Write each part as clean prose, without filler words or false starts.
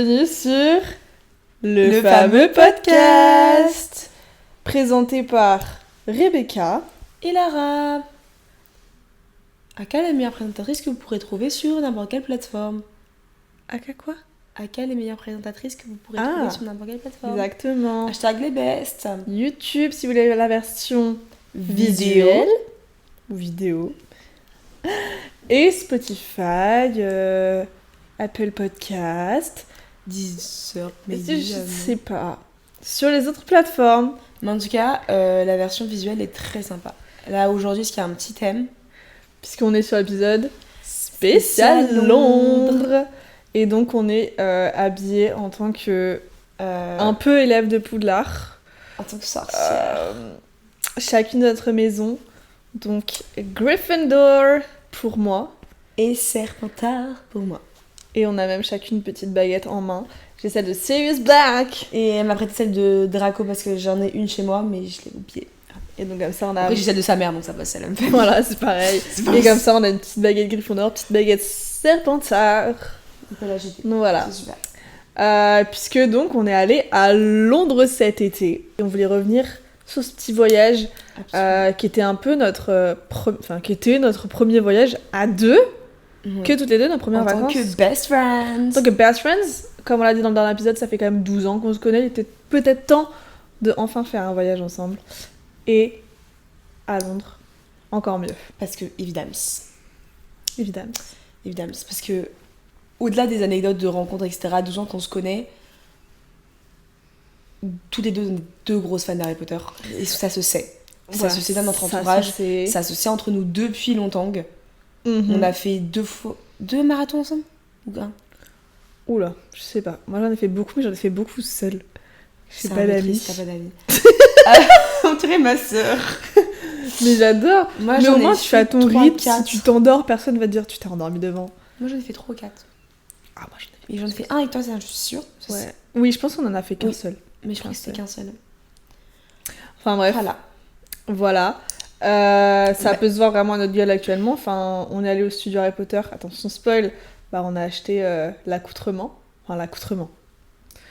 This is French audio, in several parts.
bienvenue sur le fameux podcast présenté par Rebecca et Lara. Aka, la meilleure présentatrice que vous pourrez trouver sur n'importe quelle plateforme. Aka quoi? Aka, les meilleures présentatrices que vous pourrez trouver sur n'importe quelle plateforme. Exactement. Hashtag les best. YouTube si vous voulez la version visuelle ou vidéo. Et Spotify, Apple Podcast, Deezer, mais je sais pas. Sur les autres plateformes. Mais en tout cas, la version visuelle est très sympa. Là, aujourd'hui, il y a un petit thème. Puisqu'on est sur l'épisode spécial Londres. Et donc, on est habillés en tant que un peu élève de Poudlard. En tant que sorcière. Chacune de notre maison. Donc, Gryffindor pour moi. Et Serpentard pour moi. Et on a même chacune une petite baguette en main. J'ai celle de Sirius Black. Et elle m'a prêté celle de Draco parce que j'en ai une chez moi, mais je l'ai oubliée. Et donc comme ça on a... Après j'ai celle de sa mère, donc ça passe, celle elle me fait. Voilà, c'est pareil. Et comme ça on a une petite baguette Gryffondor, petite baguette Serpentard. On peut la jeter. Donc voilà. C'est super. Puisque donc on est allé à Londres cet été. Et on voulait revenir sur ce petit voyage qui était un peu notre premier voyage à deux. Que toutes les deux, nos premières vacances. En tant que best friends. En tant que best friends, comme on l'a dit dans le dernier épisode, ça fait quand même 12 ans qu'on se connaît. Il était peut-être temps de enfin faire un voyage ensemble. Et à Londres, encore mieux. Parce que, évidemment. Évidemment. Parce que, au-delà des anecdotes de rencontres, etc., 12 ans qu'on se connaît, toutes les deux, on est deux grosses fans d'Harry Potter. Et ça se sait. Ça se sait dans notre entourage. Ça se sait entre nous depuis longtemps. On a fait deux marathons ensemble ou un? Oula, je sais pas. Moi j'en ai fait beaucoup, mais j'en ai fait beaucoup seule. J'ai pas d'amis. T'as pas d'amis. On dirait ma sœur. Mais j'adore. Moi, mais au moins tu fais à ton rythme. 4. Si tu t'endors, personne va te dire tu t'es endormi devant. Moi j'en ai fait 3 ou 4. Ah, moi j'en ai fait un avec toi, je suis sûre. Ouais. Oui, je pense qu'on en a fait qu'un seul. Mais je crois que c'était qu'un seul. Enfin bref. Voilà. Ça peut se voir vraiment à notre gueule actuellement. Enfin, on est allé au studio Harry Potter. Attention, spoil. Bah, on a acheté l'accoutrement. Enfin, l'accoutrement.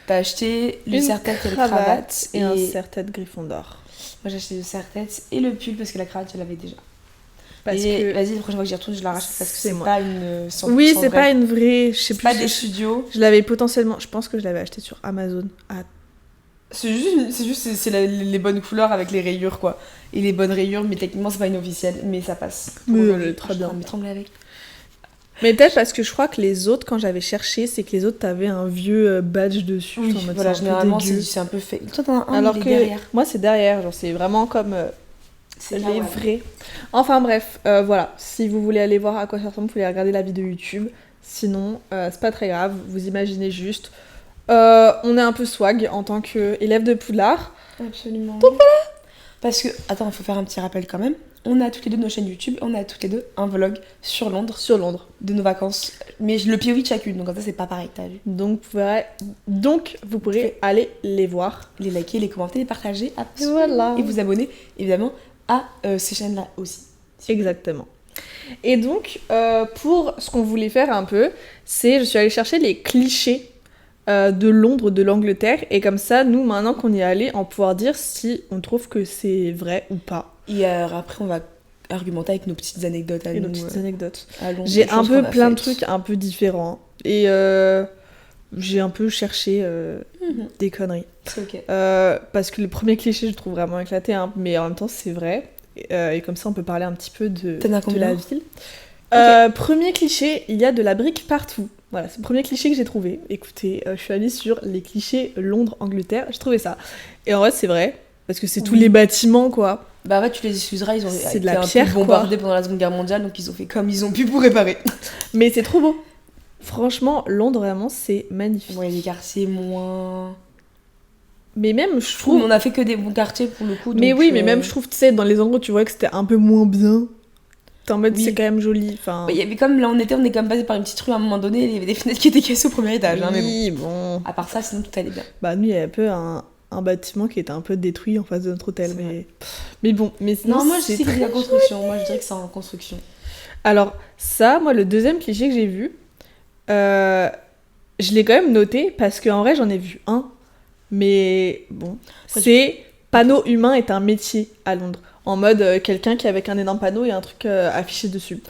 T'as acheté le serre-tête et le cravate. Et un serre-tête Gryffondor. Moi, j'ai acheté le serre-tête et le pull parce que la cravate, je l'avais déjà. Vas-y, la prochaine fois que j'y retourne, je la rachète parce que c'est pas une 100% Oui, c'est pas une vraie. Je sais plus. Pas des studios. Je l'avais potentiellement. Je pense que je l'avais acheté sur Amazon. C'est les bonnes couleurs avec les rayures, quoi. Et les bonnes rayures, mais techniquement, c'est pas une officielle, mais ça passe. Mais elle est très bien. Je vais trembler avec. Mais peut-être parce que je crois que les autres, quand j'avais cherché, c'est que les autres, t'avais un vieux badge dessus. Oui, voilà, généralement, c'est un peu fait. Toi, t'en as un, alors il est que derrière. Moi, c'est derrière. Genre, c'est vraiment comme les vrais. Enfin, bref, voilà. Si vous voulez aller voir à quoi ça ressemble, vous pouvez regarder la vidéo YouTube. Sinon, c'est pas très grave. Vous imaginez juste. On est un peu swag en tant qu'élève de Poudlard. Absolument. Donc voilà. Parce que, attends, il faut faire un petit rappel quand même. On a toutes les deux nos chaînes YouTube, on a toutes les deux un vlog sur Londres. De nos vacances. Mais le POV de chacune, donc comme ça c'est pas pareil, t'as vu. Donc vous pourrez aller les voir. Les liker, les commenter, les partager. Voilà. Et vous abonner, évidemment, à ces chaînes-là aussi. Exactement. Et donc, pour ce qu'on voulait faire un peu, je suis allée chercher les clichés de Londres, de l'Angleterre, et comme ça, nous, maintenant qu'on y est allé, on va pouvoir dire si on trouve que c'est vrai ou pas. Et après, on va argumenter avec nos petites anecdotes à nous. Nos petites anecdotes. Londres, j'ai un peu plein de trucs un peu différents. Et j'ai un peu cherché des conneries. C'est ok. Parce que le premier cliché, je le trouve vraiment éclaté, hein, mais en même temps, c'est vrai. Et comme ça, on peut parler un petit peu de la ville. Okay. Premier cliché, il y a de la brique partout. Voilà, c'est le premier cliché que j'ai trouvé. Écoutez, je suis allée sur les clichés Londres-Angleterre, j'ai trouvé ça. Et en vrai, c'est vrai, parce que c'est tous les bâtiments, quoi. Bah ouais, tu les excuseras, ils ont été un peu bombardés pendant la Seconde Guerre mondiale, donc ils ont fait comme ils ont pu pour réparer. Mais c'est trop beau. Franchement, Londres, vraiment, c'est magnifique. Ouais, les quartiers moins... Mais même, je trouve... On a fait que des bons quartiers, pour le coup. Mais donc, oui, mais même, je trouve, tu sais, dans les endroits où tu vois que c'était un peu moins bien... En mode c'est quand même joli. Enfin... Il y avait comme là on est quand même passé par une petite rue à un moment donné, il y avait des fenêtres qui étaient cassées au premier étage. Oui, mais bon. À part ça, sinon tout allait bien. Bah nous il y avait un peu un bâtiment qui était un peu détruit en face de notre hôtel, mais bon. Mais sinon, non, moi je sais que c'est la construction. Moi je dirais que c'est en construction. Alors ça, moi le deuxième cliché que j'ai vu, je l'ai quand même noté parce qu'en vrai, j'en ai vu un. Mais bon, c'est panneau humain est un métier à Londres. En mode quelqu'un qui est avec un énorme panneau et un truc affiché dessus.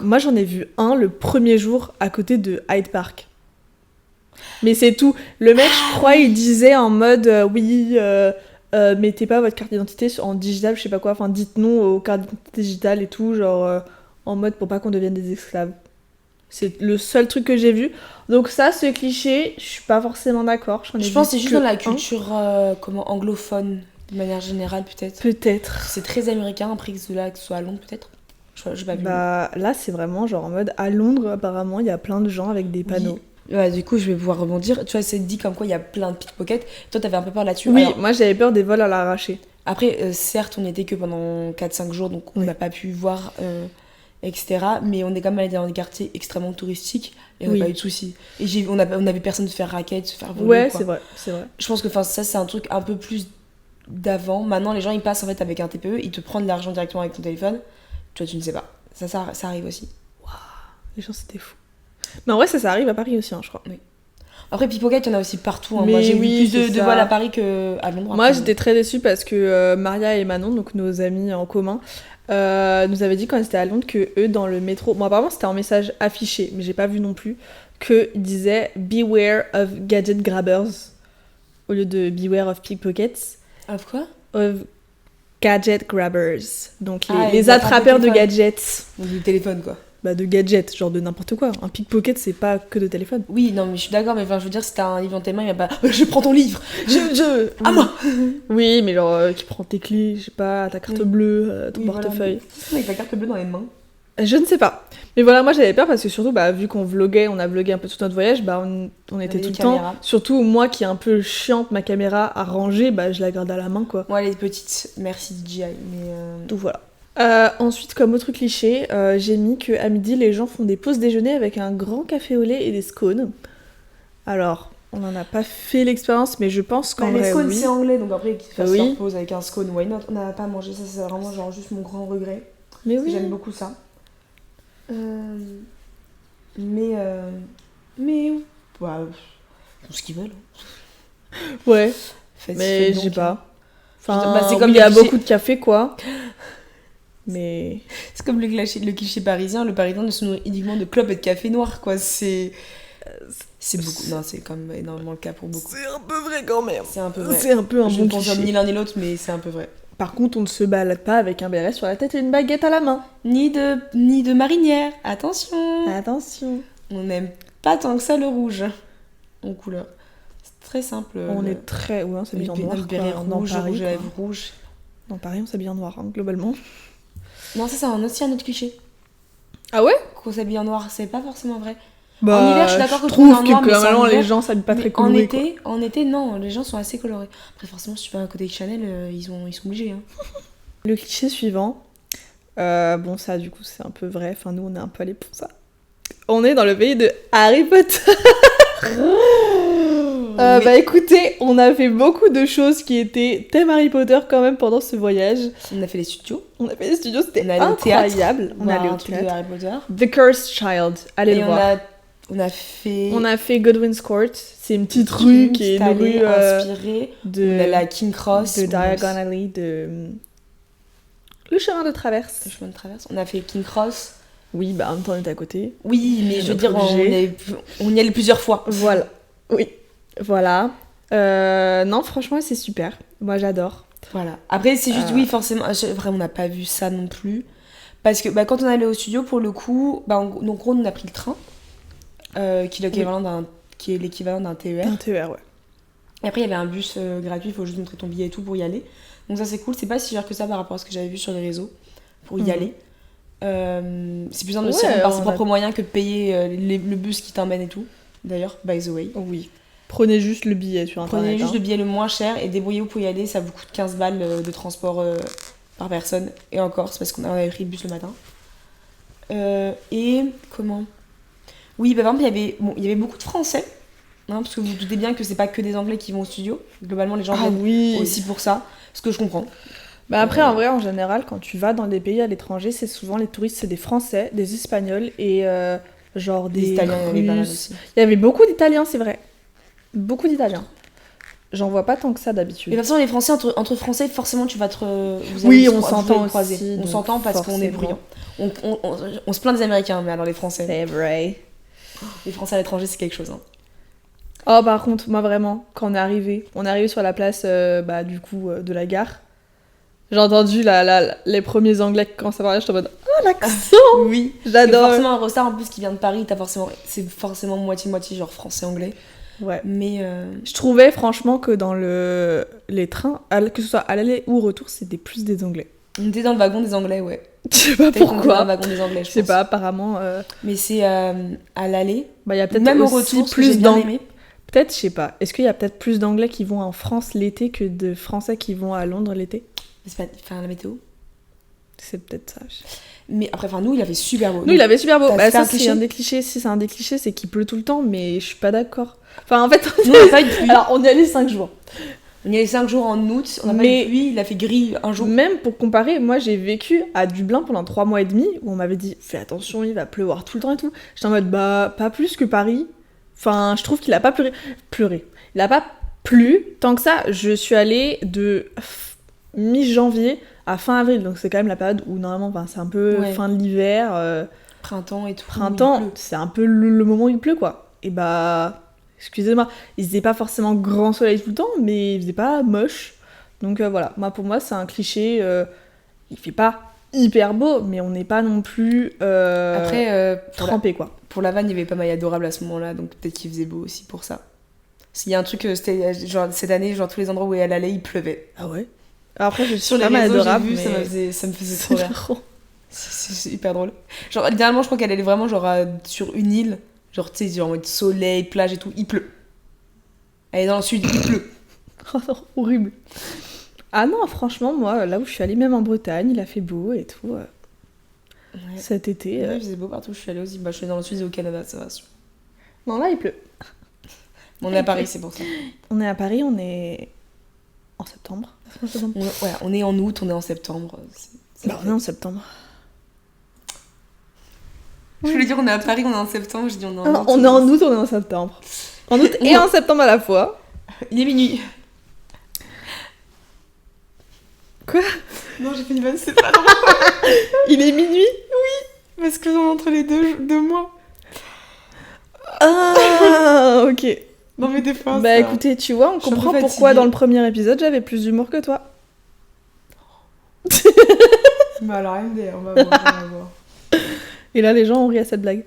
Moi, j'en ai vu un le premier jour à côté de Hyde Park. Mais c'est tout. Le mec, je crois, il disait en mode oui, mettez pas votre carte d'identité en digital, je sais pas quoi. Enfin, dites non aux cartes d'identité digitales et tout, genre en mode pour pas qu'on devienne des esclaves. C'est le seul truc que j'ai vu. Donc ça, ce cliché, je suis pas forcément d'accord. Je pense que c'est juste dans la culture anglophone, de manière générale, peut-être. Peut-être. C'est très américain, après que ce soit à Londres, peut-être. Je pas vu. Bah là, c'est vraiment genre en mode à Londres, apparemment, il y a plein de gens avec des panneaux. Oui. Ouais, du coup, je vais pouvoir rebondir. Tu vois, c'est dit comme quoi il y a plein de pickpockets. Toi, t'avais un peu peur là-dessus. Oui, alors, moi j'avais peur des vols à l'arraché. Après, certes, on n'était que pendant 4-5 jours, donc on n'a pas pu voir... etc. Mais on est quand même allé dans des quartiers extrêmement touristiques et on n'a pas eu de soucis. Et on avait personne de faire raquette, de se faire voler. Ouais, quoi. c'est vrai. Je pense que ça, c'est un truc un peu plus d'avant. Maintenant, les gens, ils passent en fait avec un TPE, ils te prennent de l'argent directement avec ton téléphone. Toi, tu ne sais pas. Ça arrive aussi. Waouh, les gens, c'était fou. Mais en vrai, ça arrive à Paris aussi, hein, je crois. Oui. Après, pickpocket, il y en a aussi partout. Hein. Moi, j'ai vu plus de vols à Paris qu'à Londres. Moi, j'étais très déçue parce que Maria et Manon, donc nos amis en commun, nous avaient dit quand ils étaient à Londres que eux, dans le métro... Bon, apparemment, c'était un message affiché, mais j'ai pas vu non plus, qu'ils disaient « Beware of gadget grabbers » au lieu de « Beware of pickpockets ». Of quoi ? Of gadget grabbers. Donc, les attrapeurs de gadgets. Donc, du téléphone, quoi. Bah, de gadgets, genre de n'importe quoi. Un pickpocket, c'est pas que de téléphone. Oui, non, mais je suis d'accord, mais enfin, je veux dire, si t'as un livre dans tes mains, il va pas je prends ton livre, à moi. Oui, mais genre, qui prend tes clés, je sais pas, ta carte bleue, ton portefeuille. Qu'est-ce qu'on a avec ta carte bleue dans les mains ? Je ne sais pas. Mais voilà, moi j'avais peur parce que surtout, bah, vu qu'on vloguait, on a vlogué un peu tout notre voyage, bah, on était tout le temps. Surtout moi qui est un peu chiante, ma caméra à ranger, bah, je la garde à la main, quoi. Moi, elle est petite, merci DJI, mais. Donc voilà. Ensuite, comme autre cliché, j'ai mis qu'à midi, les gens font des pauses déjeuner avec un grand café au lait et des scones. Alors, on n'en a pas fait l'expérience, mais je pense qu'en vrai, les scones, oui. c'est anglais, donc après, qu'ils fassent leur pause avec un scone, why not ? On n'a pas mangé, ça c'est vraiment genre juste mon grand regret. Mais oui. J'aime beaucoup ça. Mais bah, font ce qu'ils veulent. Ouais, mais je sais pas. Enfin, bah, c'est comme il y a beaucoup de café, quoi. Mais... C'est comme le cliché parisien. Le parisien ne se nourrit uniquement de clopes et de café noir, quoi. C'est beaucoup. Non, c'est comme énormément le cas pour beaucoup. C'est un peu vrai quand même. C'est un peu vrai. C'est un peu un je bon ne confirme ni l'un ni l'autre, mais c'est un peu vrai. Par contre, on ne se balade pas avec un béret sur la tête et une baguette à la main. Ni de marinière. Attention. Attention. On n'aime pas tant que ça le rouge en couleur. C'est très simple. On est très... Ouais, on s'habille en noir. Le béret rouge, rouge à lèvres rouge. Dans Paris, on s'habille en noir, hein, globalement. Non, ça, c'est aussi un autre cliché. Ah ouais ? Qu'on s'habille en noir, c'est pas forcément vrai. Bah, en hiver, je suis d'accord que trouve que globalement, les gens s'habillent pas très colorés. En été, non, les gens sont assez colorés. Après, forcément, si tu vas à côté de Chanel, ils sont obligés. Hein. Le cliché suivant, bon, ça, du coup, c'est un peu vrai. Enfin, nous, on est un peu allés pour ça. On est dans le pays de Harry Potter. Bah écoutez, on a fait beaucoup de choses qui étaient thème Harry Potter quand même pendant ce voyage. On a fait les studios. C'était incroyable. On allait au théâtre de Harry Potter. The Cursed Child, allez le voir. On a fait Godwin's Court, c'est une petite rue qui est une rue inspirée de la King Cross, de Diagon Alley, de le chemin de traverse. On a fait King Cross. Oui, bah en même temps on était à côté. Oui, mais je veux dire, on y allait plusieurs fois. Voilà. Oui. Voilà. Non, franchement, c'est super. Moi, j'adore. Voilà. Après, c'est juste, oui, forcément, vraiment, on n'a pas vu ça non plus. Parce que quand on allait au studio, pour le coup, donc on a pris le train, qui est l'équivalent d'un TER. Un TER, ouais. Et après, il y avait un bus gratuit, il faut juste montrer ton billet et tout pour y aller. Donc ça, c'est cool. C'est pas si cher que ça par rapport à ce que j'avais vu sur les réseaux pour y aller. C'est plus simple de s'y rendre par ses propres moyens que de payer le bus qui t'emmène et tout. D'ailleurs, by the way. Oui. Prenez juste le billet sur internet. Prenez juste le billet le moins cher et débrouillez-vous pour y aller. Ça vous coûte 15 balles de transport par personne. Et encore, c'est parce qu'on avait pris le bus le matin. Et comment ? Oui, bah, par exemple, il y avait beaucoup de Français. Hein, parce que vous vous doutez bien que c'est pas que des Anglais qui vont au studio. Globalement, les gens viennent aussi pour ça. Ce que je comprends. Bah après, en vrai, en général, quand tu vas dans des pays à l'étranger, c'est souvent les touristes, c'est des Français, des Espagnols et genre des Italiens, il y avait pas mal Russes. aussi. Il y avait beaucoup d'Italiens, c'est vrai. Beaucoup d'Italiens. J'en vois pas tant que ça d'habitude. Mais de toute façon, les Français, entre Français, forcément, tu vas te. On s'entend aussi. On s'entend parce qu'on est bruyants. On se plaint des Américains, mais alors les Français. C'est vrai. Les Français à l'étranger, c'est quelque chose. Hein. Oh, par contre, moi vraiment, quand on est arrivé sur la place de la gare, j'ai entendu les premiers Anglais qui commencent à parler, j'étais en mode oh l'accent. Oui, j'adore. C'est forcément un ressort en plus qui vient de Paris, c'est forcément moitié-moitié, genre français-anglais. Ouais. Mais je trouvais franchement que dans les trains, que ce soit à l'aller ou au retour, c'était plus des Anglais. On était dans le wagon des Anglais, ouais. Je sais pas pourquoi. Dans le wagon des Anglais, je sais pas, apparemment. Mais c'est à l'aller. Bah, y a peut-être même aussi au retour, plus j'ai bien aimé. Peut-être, je sais pas. Est-ce qu'il y a peut-être plus d'Anglais qui vont en France l'été que de Français qui vont à Londres l'été ? C'est pas. Enfin, la météo. C'est peut-être ça. Mais après, nous, il avait super beau. Nous, il avait super beau. Bah, ça, c'est un des clichés. Si c'est un des clichés, c'est qu'il pleut tout le temps, mais je suis pas d'accord. Enfin, en fait, nous, on a pas eu de pluie. Alors, on y allait 5 jours. On y allait 5 jours en août, on a pas eu de pluie, il a fait gris un jour. Même pour comparer, moi, j'ai vécu à Dublin pendant 3 mois et demi, où on m'avait dit, fais attention, il va pleuvoir tout le temps et tout. J'étais en mode, bah, pas plus que Paris. Enfin, je trouve qu'il a pas pleuré. Il a pas plu. Tant que ça, je suis allée de mi-janvier à fin avril, donc c'est quand même la période où normalement c'est un peu fin de l'hiver, printemps et tout. Printemps, c'est un peu le moment où il pleut quoi. Et bah, excusez-moi, il faisait pas forcément grand soleil tout le temps, mais il faisait pas moche. Donc voilà, pour moi c'est un cliché. Il fait pas hyper beau, mais on n'est pas non plus après trempé quoi. Pour la vanne, il y avait pas mal adorable à ce moment-là, donc peut-être qu'il faisait beau aussi pour ça. S'il y a un truc, c'était genre cette année, genre tous les endroits où elle allait, il pleuvait. Ah ouais. Après, je suis sur les pas mal réseaux, adorable, j'ai vu, mais ça me faisait trop rire. C'est hyper drôle. Genre, littéralement, je crois qu'elle allait vraiment genre sur une île, genre, tu sais, genre en mode soleil, plage et tout, il pleut. Elle est dans le sud, il pleut. Oh non, horrible. Ah non, franchement, moi, là où je suis allée, même en Bretagne, il a fait beau et tout. Cet été. Ouais, il faisait beau partout, je suis allée aussi. Bah, je suis allée dans le sud et au Canada, ça va. Non, là, il pleut. On est à Paris, c'est pour ça. On est à Paris, on est en septembre. On est en août, on est en septembre. On est en septembre. Je voulais dire on est à Paris, on est en septembre, je dis on est en août. On est en août, on est en septembre. En août et en septembre à la fois. Il est minuit. Quoi ? Non, j'ai fait une vanne, c'est pas drôle. Il est minuit ? Oui, parce que sont entre les deux mois. Ah, ok. Non mais des fois bah écoutez, tu vois, on comprend pourquoi dans le premier épisode j'avais plus d'humour que toi. Mais alors MDR, on va voir. Et là les gens ont ri à cette blague.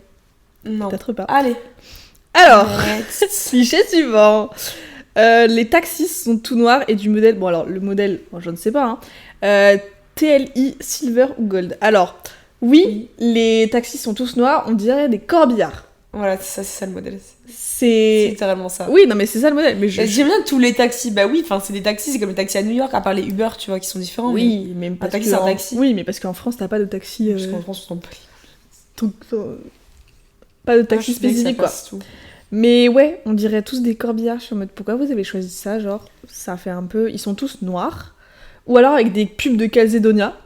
Non. Peut-être pas. Allez. Alors, cliché suivant. Les taxis sont tout noirs et du modèle... Bon alors, le modèle, je ne sais pas. TLI, Silver ou Gold. Alors, oui, les taxis sont tous noirs, on dirait des corbillards. Voilà, c'est ça le modèle. C'est littéralement ça. Oui, non mais c'est ça le modèle. Mais j'aime bien tous les taxis. Bah oui, enfin c'est des taxis, c'est comme les taxis à New York, à part les Uber, tu vois, qui sont différents. Oui, mais un taxi, c'est un taxi. Oui, mais parce qu'en France, t'as pas de taxi. Parce qu'en France, on s'en donc, pas de taxi spécifique quoi. Mais ouais, on dirait tous des corbillards. Je suis en mode, pourquoi vous avez choisi ça ? Genre, ça fait un peu. Ils sont tous noirs. Ou alors avec des pubs de Calzedonia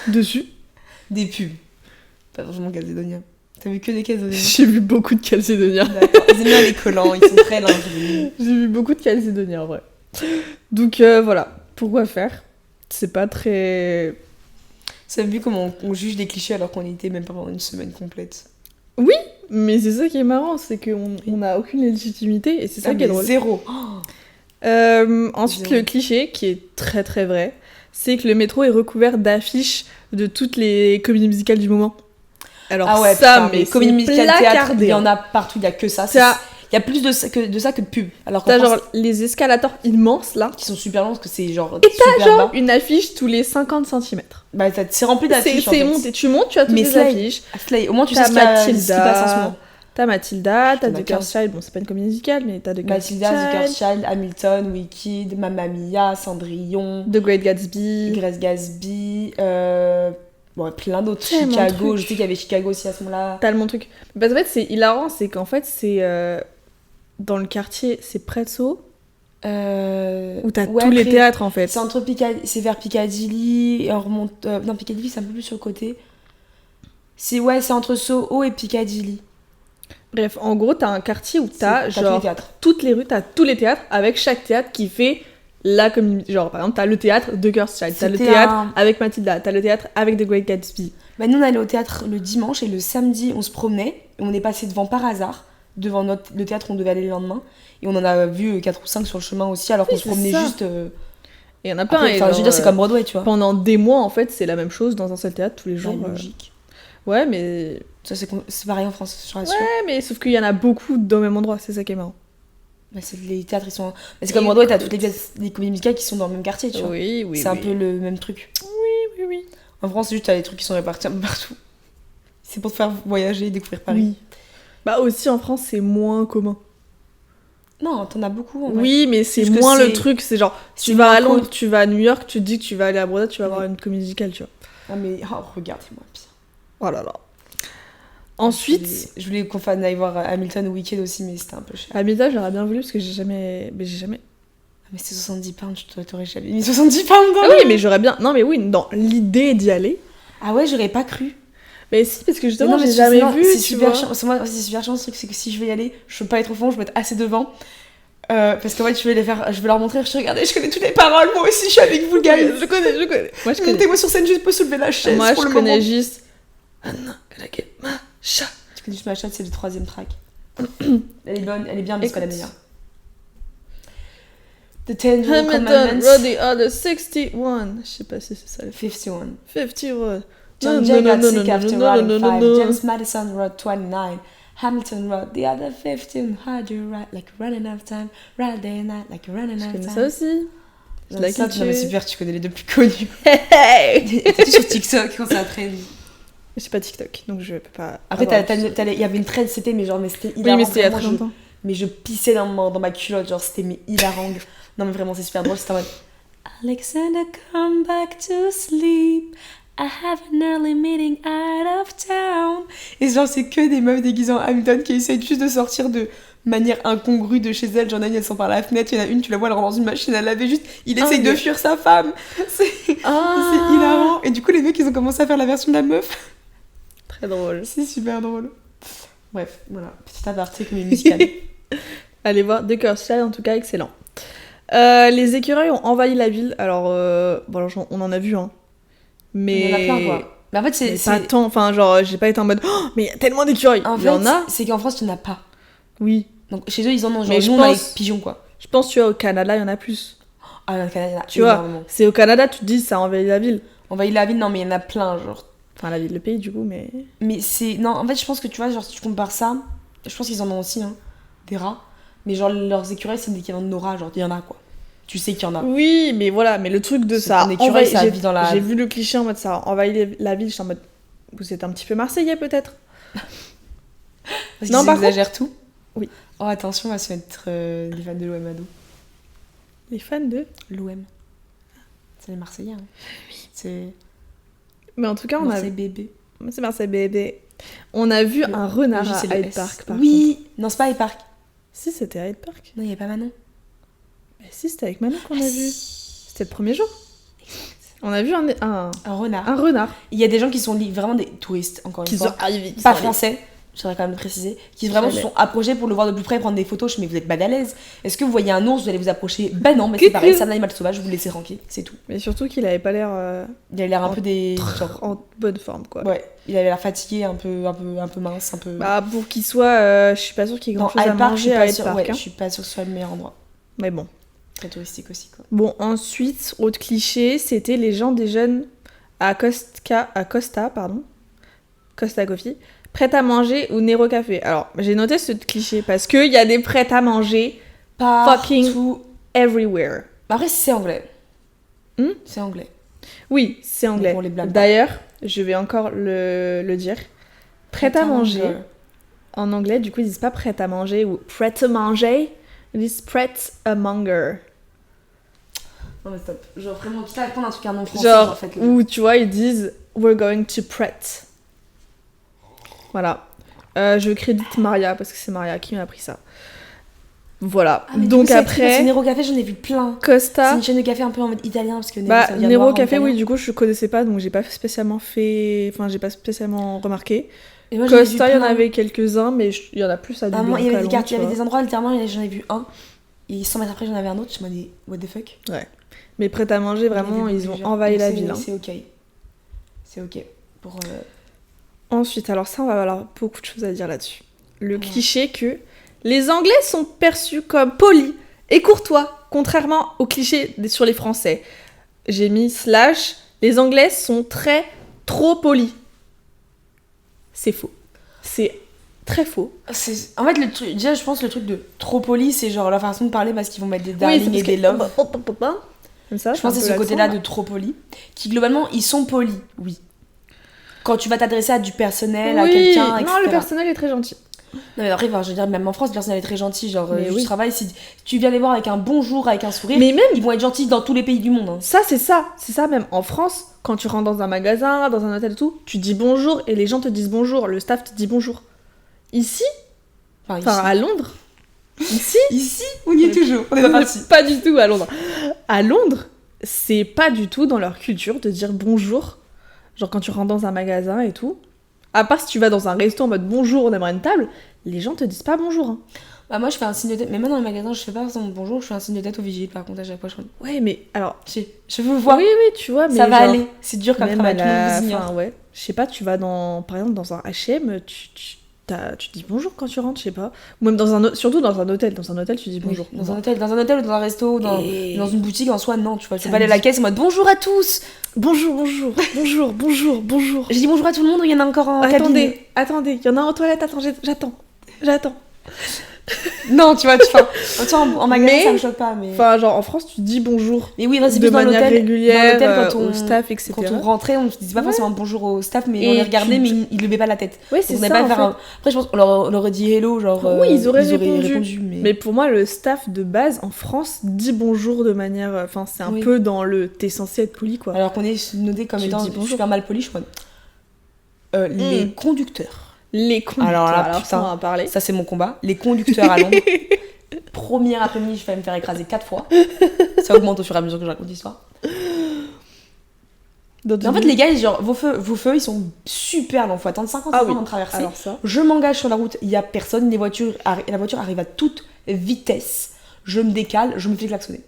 dessus. Des pubs. Pas forcément Calzedonia. T'as vu que des Calzedonia ? J'ai vu beaucoup de Calzedonia. D'accord. Ils aiment bien les collants, ils sont très lingues. J'ai vu beaucoup de Calzedonia en vrai. Donc voilà, pourquoi faire ? C'est pas très... Ça me vu comment on juge des clichés alors qu'on y était même pas pendant une semaine complète. Oui, mais c'est ça qui est marrant, c'est qu'on n'a aucune légitimité et c'est ça qui est drôle. Zéro. Ensuite, le cliché, qui est très très vrai, c'est que le métro est recouvert d'affiches de toutes les comédies musicales du moment. Alors ça, mais comédie musicale, théâtre, il y en a partout, il y a que ça. Il y a plus de ça que de pub. Alors t'as genre les escalators immenses là. Qui sont super longs parce que c'est genre. Et t'as genre une affiche tous les 50 cm. Bah c'est rempli d'affiches. C'est monté, tu montes, tu as toutes les affiches. Slay, au moins tu sais ce qui passe en ce moment. T'as Mathilda, t'as The Cursed Child, bon c'est pas une comédie musicale, mais t'as The Cursed Child. Mathilda, The Cursed Child, Hamilton, Wicked, Mamma Mia, Cendrillon. The Great Gatsby. Bon, plein d'autres. Chicago, je sais qu'il y avait Chicago aussi à ce moment-là. Tellement de trucs. Parce qu'en fait, c'est hilarant, c'est qu'en fait, c'est dans le quartier, c'est Prezzo. Où t'as tous les théâtres en fait. C'est entre c'est vers Piccadilly, et on remonte. Non, Piccadilly, c'est un peu plus sur le côté. C'est entre Soho et Piccadilly. Bref, en gros, t'as un quartier où t'as genre tous les théâtres. toutes les rues, t'as tous les théâtres, avec chaque théâtre qui fait la communauté. Genre, par exemple, t'as le théâtre de Cursed Child, t'as le théâtre avec Mathilda, t'as le théâtre avec The Great Gatsby. Bah, nous, on allait au théâtre le dimanche et le samedi, on se promenait et on est passé devant par hasard, devant le théâtre où on devait aller le lendemain. Et on en a vu 4 ou 5 sur le chemin aussi, alors qu'on se promenait juste. Et il y en a plein. Enfin, je veux dire, c'est comme Broadway, tu vois. Pendant des mois, en fait, c'est la même chose dans un seul théâtre tous les jours. Logique. Ouais, mais. Ça, c'est pareil en France, je rassure. Ouais, mais sauf qu'il y en a beaucoup dans le même endroit, c'est ça qui est marrant. Bah, les théâtres, ils sont. Bah, c'est comme Broadway, t'as toutes les comédies musicales qui sont dans le même quartier, tu vois. Oui. C'est un peu le même truc. Oui. En France, c'est juste, t'as des trucs qui sont répartis un peu partout. C'est pour te faire voyager et découvrir Paris. Oui. Bah, aussi en France, c'est moins commun. Non, t'en as beaucoup en vrai. Oui, mais c'est moins le truc. C'est genre, tu vas à Londres, tu vas à New York, tu te dis que tu vas aller à Broadway, tu vas voir une comédie musicale, tu vois. Ah, mais regardez-moi pire. Oh là là. Ensuite. Je voulais qu'on aille voir Hamilton au week-end aussi, mais c'était un peu cher. Hamilton, j'aurais bien voulu parce que j'ai jamais. Ah, mais c'est 70 pounds, t'aurais jamais mis 70 pounds dans oui, mais j'aurais bien. Non, mais oui, dans l'idée d'y aller. Ah ouais, j'aurais pas cru. Mais si, parce que justement, j'ai jamais vu. C'est super chiant. Moi, c'est super chiant ce truc, c'est que si je vais y aller, je peux pas être au fond, je peux être assez devant. Parce qu'en fait, je vais leur montrer, regardez, je connais toutes les paroles, moi aussi, je suis avec vous, gars. Je connais. Moi, je connais. Montez-moi sur scène, juste pour soulever la chaise. Moi, pour je le connais moment. juste. Anna, get ma chat. Tu connais juste ma chatte, c'est le 3e track. Elle est bonne, elle est bien, mais c'est pas la meilleure. The 10 Hamilton wrote the other 61. Je sais pas si c'est ça. 51. 51. John Jay got sick after writing 5. James Madison wrote 29. Hamilton wrote the other 15. How do you write like running out of time? Write day and night like running out of time. Je connais ça aussi. Je la culture. Non mais super, tu connais les deux plus connus. Hey. T'es sur TikTok quand ça traîne. Je sais pas TikTok, donc je peux pas. Après, il y avait une traîne, c'était hilarant. Oui, mais c'était il y a très longtemps. Mais je pissais dans ma culotte, genre c'était hilarant. Non mais vraiment, c'est super drôle. C'était en mode Alexander, come back to sleep. I have an early meeting out of town. Et genre, c'est que des meufs déguisées en Hamilton qui essayent juste de sortir de manière incongrue de chez elles. Genre, elles sont par la fenêtre, il y en a une, tu la vois, elle rentre dans une machine à laver juste. Il essaye de fuir sa femme. C'est hilarant. Et du coup, les mecs, ils ont commencé à faire la version de la meuf. Très drôle. C'est super drôle. Bref, voilà. Petit aparté comme musicale. Allez voir The Cursed Child, en tout cas, excellent. Les écureuils ont envahi la ville. Alors, on en a vu, hein. Mais... Il y en a plein, quoi. Mais en fait, c'est pas tant. Enfin, genre, j'ai pas été en mode oh, mais il y a tellement d'écureuils. Il y en a. C'est qu'en France, il n'y en a pas. Oui. Donc, chez eux, ils en ont. Genre, mais nous, on a les pigeons, quoi. Je pense, tu vois, au Canada, il y en a plus. Ah, au Canada, il y en a tu énormément. Vois, c'est au Canada, tu te dis, ça envahit la ville. Envahit la ville, non, mais il y en a plein, genre. Enfin, la ville, le pays, du coup, mais. Mais c'est. Non, en fait, je pense que tu vois, genre, si tu compares ça, je pense qu'ils en ont aussi, hein, des rats. Mais genre, leurs écureuils, c'est des équivalents de nos rats, genre, il y en a, quoi. Tu sais qu'il y en a. Oui, mais voilà, mais le truc de ça. J'ai vu le cliché en mode ça envahit la ville, je suis en mode. Vous êtes un petit peu marseillais, peut-être. Parce qu'ils exagèrent tout. Oui. Oh, attention, on va se mettre les fans de l'OM ado. Les fans de l'OM. C'est les Marseillais. Hein. Oui. C'est. Mais en tout cas, Marseille bébé. C'est Marseille bébé. On a vu un renard à Hyde Park, par oui. contre. Non, c'est pas Hyde Park. Si, c'était à Hyde Park. Non, il n'y avait pas Manon. Mais si, c'était avec Manon qu'on a vu. C'était le premier jour. Exact. On a vu un renard. Un renard. Il y a des gens qui sont vraiment des touristes, encore une fois. Qui sont arrivés. Pas français. J'aurais quand même le préciser, qui vraiment se sont approchés pour le voir de plus près, prendre des photos. Mais vous êtes mal à l'aise. Est-ce que vous voyez un ours, vous allez vous approcher? Bah non, mais c'est pareil, c'est un animal sauvage, vous le laissez tranquille, c'est tout. Mais surtout qu'il avait pas l'air. Il avait l'air un peu en bonne forme, quoi. Ouais, il avait l'air fatigué, un peu mince, un peu. Bah pour qu'il soit, je suis pas sûre qu'il y ait grand chose à manger à Hyde Park. Ouais, je suis pas sûre que ce soit le meilleur endroit. Mais bon. Très touristique aussi, quoi. Bon, ensuite, autre cliché, c'était les gens des jeunes à Costa Coffee. Prêt à manger ou Nero Café. Alors, j'ai noté ce cliché parce qu'il y a des prêts à manger fucking everywhere. Après, c'est anglais. C'est anglais. Oui, c'est anglais. D'ailleurs, je vais encore le dire. Prêt à manger. En anglais, du coup, ils disent pas prêt à manger ou prêt à manger. Ils disent prêt à monger. Non mais stop. Genre vraiment, quitte à répondre un truc à non français. Genre, en fait, ou tu vois, ils disent we're going to prêt. Voilà. Je crédite Maria parce que c'est Maria qui m'a appris ça. Voilà. Ah, donc après. C'est Nero Café, j'en ai vu plein. Costa. C'est une chaîne de café un peu en mode italien parce que Nero Café, oui, du coup, je connaissais pas, donc j'ai pas spécialement remarqué. Et moi, Costa, il y en avait quelques-uns, mais il y en a plus à Dublin. Il y avait des endroits, littéralement, j'en ai vu un. Et 100 mètres après, j'en avais un autre. Je me dis, what the fuck. Ouais. Mais prêt à manger, vraiment, ils ont envahi la ville. C'est ok. C'est ok. Ensuite, alors ça, on va avoir beaucoup de choses à dire là-dessus. Le cliché que les Anglais sont perçus comme polis et courtois, contrairement au cliché sur les Français. J'ai mis / les Anglais sont trop polis. C'est faux. C'est très faux. En fait, déjà, je pense le truc de trop poli, c'est genre la façon de parler parce qu'ils vont mettre des darling et des love. Comme ça, je pense que c'est ce côté-là de trop poli. Qui, globalement, ils sont polis, oui. Quand tu vas t'adresser à du personnel, à quelqu'un, etc. Non, le personnel est très gentil. Non mais après, je veux dire, même en France, le personnel est très gentil. Genre, je travaille, si tu viens les voir avec un bonjour, avec un sourire, mais même, ils vont être gentils dans tous les pays du monde. Hein. Ça, c'est ça. C'est ça, même en France, quand tu rentres dans un magasin, dans un hôtel et tout, tu dis bonjour et les gens te disent bonjour. Le staff te dit bonjour. Ici, à Londres, ici, on y est toujours. On est pas du tout à Londres. À Londres, c'est pas du tout dans leur culture de dire bonjour. Genre quand tu rentres dans un magasin et tout. À part si tu vas dans un resto en mode bonjour, on aimerait une table, les gens te disent pas bonjour. Hein. Bah moi je fais un signe de tête, mais même dans les magasins je fais pas forcément bonjour, je fais un signe de tête au vigile par contre à chaque fois je fais... Ouais mais alors... Je veux voir. Oui tu vois mais ça va aller, c'est dur comme travail, tout le monde vous ignore. Ouais. Je sais pas, tu vas par exemple dans un H&M, tu dis bonjour quand tu rentres, je sais pas. Ou même surtout dans un hôtel. Dans un hôtel, tu dis bonjour. Oui, dans un hôtel ou dans un resto, dans une boutique, en soi, non, tu vois. Tu vas aller à la caisse en mode bonjour à tous. Bonjour. J'ai dit bonjour à tout le monde, il y en a encore en cabine. Attendez, il y en a un en toilette, j'attends. Non, tu vois, en magasin, ça me choque pas. Mais... Enfin, genre en France, tu dis bonjour. Mais oui, c'est plus de manière régulière, quand au staff, etc. Quand on rentrait, on ne disait pas forcément bonjour au staff, mais on les regardait, mais ils ne levaient pas la tête. Oui, c'est ça. Après, je pense qu'on leur aurait dit hello, genre. Oui, ils auraient répondu. Mais pour moi, le staff de base en France dit bonjour de manière. Enfin, c'est un peu dans le. T'es censé être poli, quoi. Alors qu'on est noté comme étant super mal poli, je crois. Les conducteurs. Les conducteurs, alors putain, ça, on va parler. Ça, c'est mon combat. Les conducteurs à Londres. Première après-midi, je vais me faire écraser 4 fois. Ça augmente au fur et à mesure que je raconte l'histoire. Mais en fait, les gars, genre, vos feux, ils sont super longs. Faut attendre 50 secondes de traverser. Alors ça. Je m'engage sur la route, il y a personne. La voiture arrive à toute vitesse. Je me décale, je me fais klaxonner.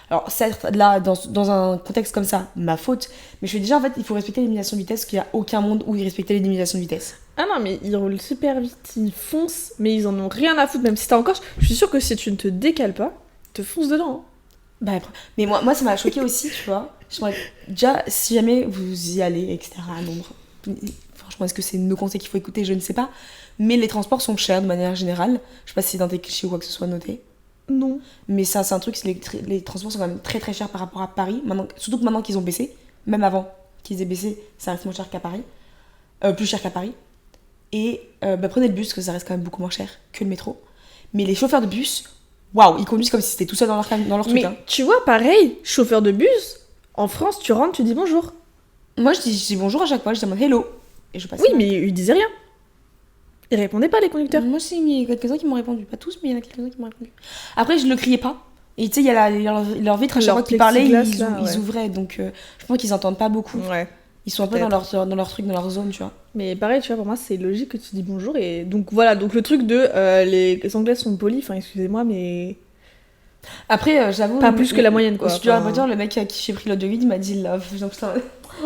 Alors, certes, là, dans un contexte comme ça, ma faute. Mais je fais déjà, en fait, il faut respecter les limitations de vitesse, parce qu'il n'y a aucun monde où ils respectaient les limitations de vitesse. Ah non, mais ils roulent super vite, ils foncent, mais ils en ont rien à foutre. Même si t'as encore. Je suis sûre que si tu ne te décales pas, te fonces dedans. Hein. Bah, mais moi, ça m'a choqué aussi, tu vois. Déjà, si jamais vous y allez, etc., à Londres, franchement, est-ce que c'est nos conseils qu'il faut écouter? Je ne sais pas. Mais les transports sont chers de manière générale. Je sais pas si c'est dans tes clichés ou quoi que ce soit noté. Non. Mais ça, c'est un truc, les transports sont quand même très très chers par rapport à Paris. Surtout que maintenant qu'ils ont baissé, même avant qu'ils aient baissé, ça reste moins cher qu'à Paris. Plus cher qu'à Paris. Et prenez le bus, parce que ça reste quand même beaucoup moins cher que le métro. Mais les chauffeurs de bus, waouh, ils conduisent comme si c'était tout seul dans leur truc. Mais tu vois, pareil, chauffeur de bus, en France, tu rentres, tu dis bonjour. Moi, je dis bonjour à chaque fois, je demande hello. Et je passe. Oui, mais ils disaient rien. Ils répondaient pas, les conducteurs. Moi, il y a quelques-uns qui m'ont répondu. Pas tous, mais il y en a quelques-uns qui m'ont répondu. Après, je le criais pas. Et tu sais, il y a leur vitre, à chaque fois qu'ils parlaient, ils ouvraient. Donc, je pense qu'ils entendent pas beaucoup. Ouais. Ils sont un peu dans leur truc, dans leur zone, tu vois. Mais pareil, tu vois, pour moi, c'est logique que tu dis bonjour. Et donc, voilà. Donc, le truc de les Anglais sont polis, enfin, excusez-moi, mais... Après, j'avoue... Pas plus que la moyenne, quoi. Au studio à la voiture, le mec à qui j'ai pris l'autre de weed, il m'a dit love. Genre, putain,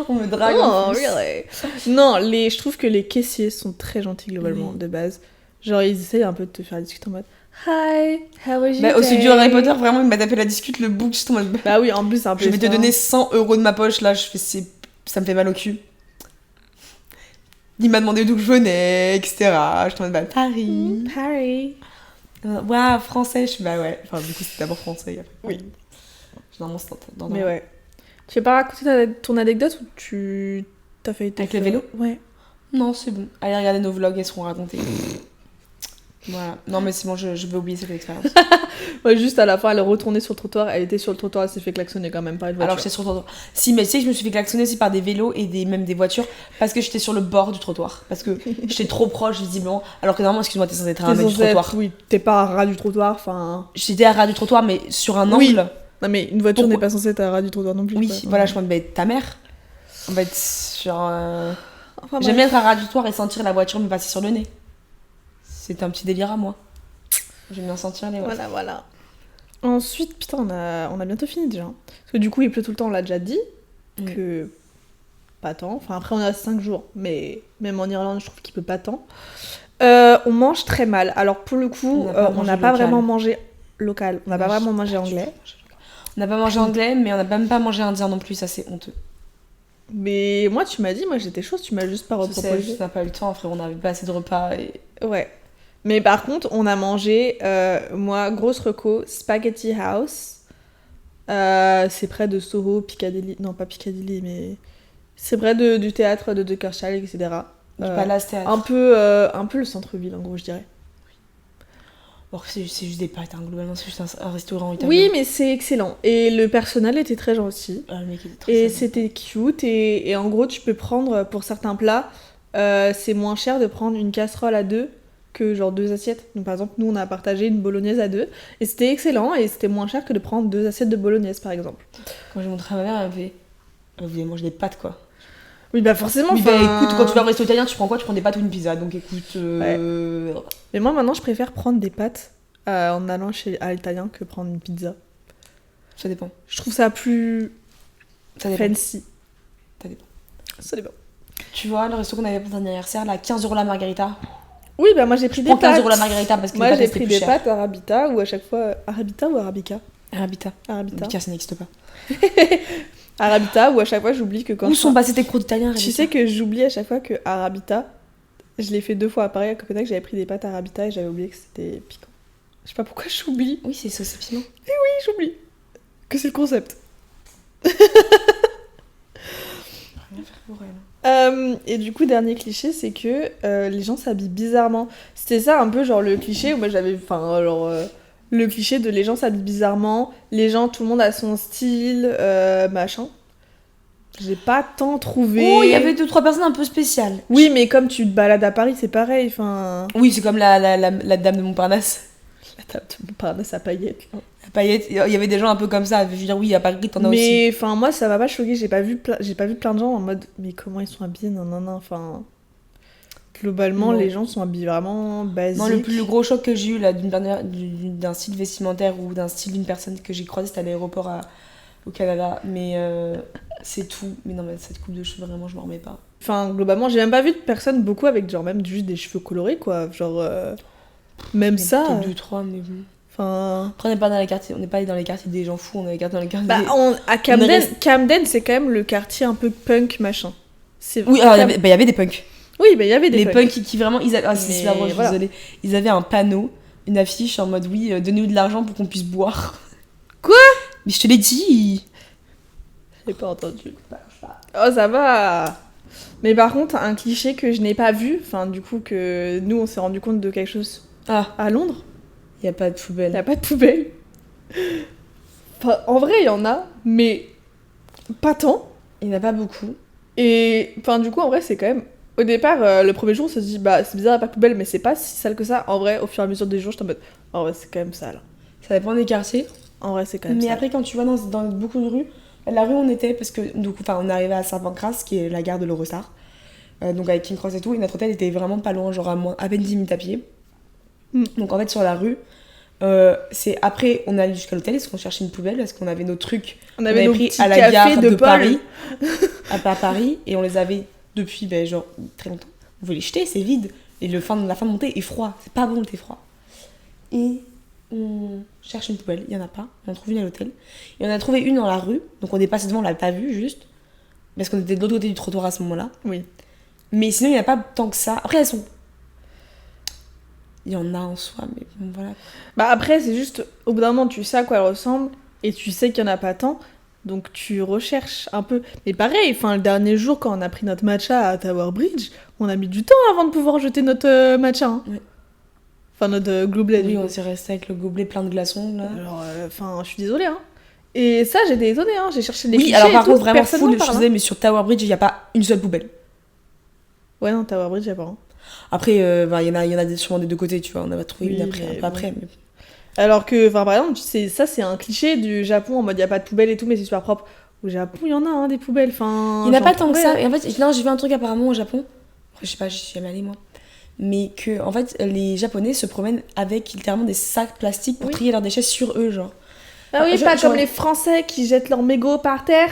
on me drague. Oh, really? Non, je trouve que les caissiers sont très gentils, globalement, de base. Genre, ils essayent un peu de te faire discuter en mode hi, how was your day? Au studio Harry Potter, vraiment, il m'a tapé la discute, le book, juste en mode... Bah oui, en plus, c'est un peu... Je vais te donner 100 € de ma poche, là, ça me fait mal au cul. Il m'a demandé d'où je venais, etc. Je te demande, Paris. Paris. Waouh, français. Je suis, bah ouais. Enfin, du coup, c'est d'abord français. Après, oui. Mais ouais. Tu veux pas raconter ton anecdote ou t'as fait... Avec le vélo? Ouais. Non, c'est bon. Allez regarder nos vlogs, elles seront racontées. Voilà. Non, mais c'est bon, je vais oublier cette expérience. Ouais, juste à la fin, elle est retournée sur le trottoir. Elle était sur le trottoir, elle s'est fait klaxonner quand même par une voiture. Alors que j'étais sur le trottoir. Si, mais tu sais que je me suis fait klaxonner aussi par des vélos et même des voitures parce que j'étais sur le bord du trottoir. Parce que j'étais trop proche, visiblement. Alors que normalement, excuse-moi, t'es censé être à un mètre du trottoir. Oui, t'es pas à ras du trottoir, enfin. J'étais à ras du trottoir, mais sur un Oui. angle. Non, mais une voiture n'est pas censée être à ras du trottoir non plus. Oui, quoi. voilà, je me dis, ta mère. On va être sur. Enfin, J'aime bien être à ras du trottoir et sentir la voiture me passer sur le nez. C'est un petit délire à moi. J'aime bien sentir les. Voilà. Ensuite, putain, on a bientôt fini déjà. Parce que du coup, il pleut tout le temps, on l'a déjà dit. Que. Pas tant. Enfin, après, on a 5 jours. Mais même en Irlande, je trouve qu'il peut pas tant. On mange très mal. Alors, pour le coup, on n'a pas vraiment mangé local. On n'a pas vraiment mangé anglais. On n'a pas mangé anglais, mais on n'a même pas mangé indien non plus. Ça, c'est honteux. Mais moi, tu m'as dit, moi j'étais chaude, tu m'as juste pas reproposé. On n'a pas eu le temps, frère, on n'avait pas assez de repas. Et... Ouais. Mais par contre, on a mangé, moi, grosse reco, Spaghetti House. C'est près de Soho, Piccadilly. Non, pas Piccadilly, mais. C'est près du théâtre de Curaçao, etc. Du Palace Théâtre. Un peu le centre-ville, en gros, je dirais. Bon, c'est juste des pâtes, hein, globalement, c'est juste un restaurant italien. Oui, mais c'est excellent. Et le personnel était très gentil. Le mec était très et c'était cute. Et en gros, tu peux prendre, pour certains plats, c'est moins cher de prendre une casserole à 2 que genre 2 assiettes. Donc par exemple, nous, on a partagé une bolognaise à 2. Et c'était excellent. Et c'était moins cher que de prendre 2 assiettes de bolognaise, par exemple. Quand j'ai montré à ma mère, elle m'a fait... Vous allez manger des pâtes, quoi. Oui, bah forcément. Oui, bah écoute, quand tu vas au resto italien, tu prends quoi? Tu prends des pâtes ou une pizza. Donc écoute... Ouais. Mais moi, maintenant, je préfère prendre des pâtes en allant à l'italien que prendre une pizza. Ça dépend. Je trouve ça plus fancy. Ça dépend. Tu vois, le resto qu'on avait pour ton anniversaire, là, 15€ la margarita. Oui, bah moi j'ai pris des pâtes. 15€ la margarita parce que moi j'ai pris des pâtes Arabita ou à chaque fois. Arabita ou Arabica? Arabita, ça n'existe pas. Arabita, ou à chaque fois j'oublie que quand. Où sont passés tes croûtes italiens? Tu sais que j'oublie à chaque fois que Arabita, je l'ai fait 2 fois à Paris à Copenhague, j'avais pris des pâtes Arabita et j'avais oublié que c'était piquant. Je sais pas pourquoi j'oublie. Oui, c'est sauce piment. Et oui, j'oublie. Que c'est le concept. Et du coup, dernier cliché, c'est que les gens s'habillent bizarrement. C'était ça un peu genre le cliché où moi j'avais. Enfin, alors. Le cliché de les gens s'habillent bizarrement, les gens, tout le monde a son style, machin. J'ai pas tant trouvé. Oh, il y avait 2-3 personnes un peu spéciales. Oui, mais comme tu te balades à Paris, c'est pareil, enfin. Oui, c'est comme la dame de Montparnasse. La dame de Montparnasse à paillettes. À paillettes, il y avait des gens un peu comme ça. Je veux dire, oui, à Paris, t'en as aussi. Mais enfin, moi, ça m'a pas choqué. J'ai pas vu plein de gens en mode, mais comment ils sont habillés, non, enfin. Globalement, les gens sont habillés vraiment basiques. Moi, le gros choc que j'ai eu là, d'un style vestimentaire ou d'un style d'une personne que j'ai croisée, c'était à l'aéroport au Canada. Mais c'est tout. Mais non, mais cette coupe de cheveux, vraiment, je m'en remets pas. Enfin, globalement, j'ai même pas vu de personnes beaucoup avec genre même juste des cheveux colorés, quoi. Genre, même ça. Peut-être 2-3, mais bon. Enfin... Après, on n'est pas dans les quartiers des gens fous, on est dans les quartiers à Camden, c'est quand même le quartier un peu punk, machin. Oui, alors il y avait des punks. Oui, il y avait des punks qui vraiment... c'est super drôle, je suis désolée. Ils avaient un panneau, une affiche en mode, oui, donnez-nous de l'argent pour qu'on puisse boire. Quoi? Mais je te l'ai dit. J'ai pas entendu. Oh, ça va. Mais par contre, un cliché que je n'ai pas vu, enfin, du coup, que nous, on s'est rendu compte de quelque chose à Londres. Il y a pas de poubelle. Il y a pas de poubelle. Enfin, en vrai, il y en a, mais pas tant. Il n'y en a pas beaucoup. Et, enfin, du coup, en vrai, c'est quand même... Au départ, le premier jour, on se dit, bah, c'est bizarre, il n'y a pas de poubelle, mais c'est pas si sale que ça. En vrai, au fur et à mesure des jours, je suis en mode, en vrai, c'est quand même sale. Ça dépend des quartiers. En vrai, c'est quand même mais sale. après, quand tu vas dans beaucoup de rues, la rue où on était, parce que, donc, on est arrivé à Saint-Pancras, qui est la gare de l'Eurostar, donc avec King Cross et tout, et notre hôtel était vraiment pas loin, genre à peine 10 minutes à pied. Donc en fait, sur la rue, c'est après, on est allé jusqu'à l'hôtel, parce qu'on cherchait une poubelle, parce qu'on avait nos trucs, on avait pris à la gare de Paris, à Paris, et on les avait depuis, genre, très longtemps. On veut les jeter, c'est vide, et la fin de montée est froid, c'est pas bon le thé froid. Et on cherche une poubelle, il y en a pas, on en trouve une à l'hôtel, et on a trouvé une dans la rue, donc on est passé devant, on l'a pas vue juste, parce qu'on était de l'autre côté du trottoir à ce moment-là. Oui. Mais sinon, il n'y en a pas tant que ça. Après, elles sont... Il y en a en soi, mais bon, voilà. Bah après, c'est juste, au bout d'un moment, tu sais à quoi elles ressemblent, et tu sais qu'il n'y en a pas tant, donc tu recherches un peu. Mais pareil, le dernier jour, quand on a pris notre matcha à Tower Bridge, on a mis du temps avant de pouvoir jeter notre matcha. Hein. Ouais. Enfin, notre gobelet. Oui, on s'est resté avec le gobelet plein de glaçons, là. Alors, je suis désolée, hein. Et ça, j'étais étonnée, hein. J'ai cherché des clichés. Oui, alors par contre, vraiment personne full, n'en parle, je disais, mais sur Tower Bridge, il n'y a pas une seule poubelle. Ouais, non, Tower Bridge, il y a pas. Hein. Après, il y en a sûrement des deux côtés, tu vois. On avait trouvé une après, un peu après. Mais... Alors que, par exemple, c'est un cliché du Japon, en mode il n'y a pas de poubelle et tout, mais c'est super propre. Au Japon, il y en a, hein, des poubelles. Enfin, il n'y en a pas tant que ça. Et en fait, non, j'ai vu un truc apparemment au Japon. Après, je sais pas, j'y suis jamais allée, moi. Mais que, en fait, les Japonais se promènent avec littéralement des sacs plastiques pour trier leurs déchets sur eux, genre. Ah oui, pas comme les Français qui jettent leurs mégots par terre.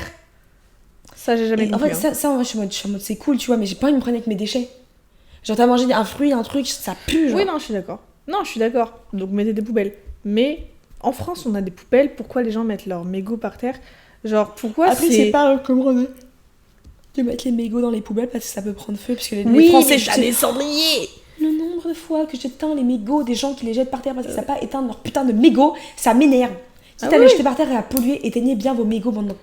Ça, j'ai jamais compris. En fait, ça, moi, je suis en mode c'est cool, tu vois, mais j'ai pas envie de me prendre avec mes déchets. Genre, t'as mangé un fruit, un truc, ça pue, genre. Oui, non, je suis d'accord. Non, je suis d'accord. Donc, mettez des poubelles. Mais en France, on a des poubelles. Pourquoi les gens mettent leurs mégots par terre? Genre, pourquoi Après, c'est pas recommandé de mettre les mégots dans les poubelles parce que ça peut prendre feu. Parce que les Français jettent des cendriers. Le nombre de fois que j'éteins les mégots des gens qui les jettent par terre parce qu'ils savent pas éteindre leur putain de mégots, ça m'énerve. Si t'allais jeter par terre et à polluer, éteignez bien vos mégots maintenant.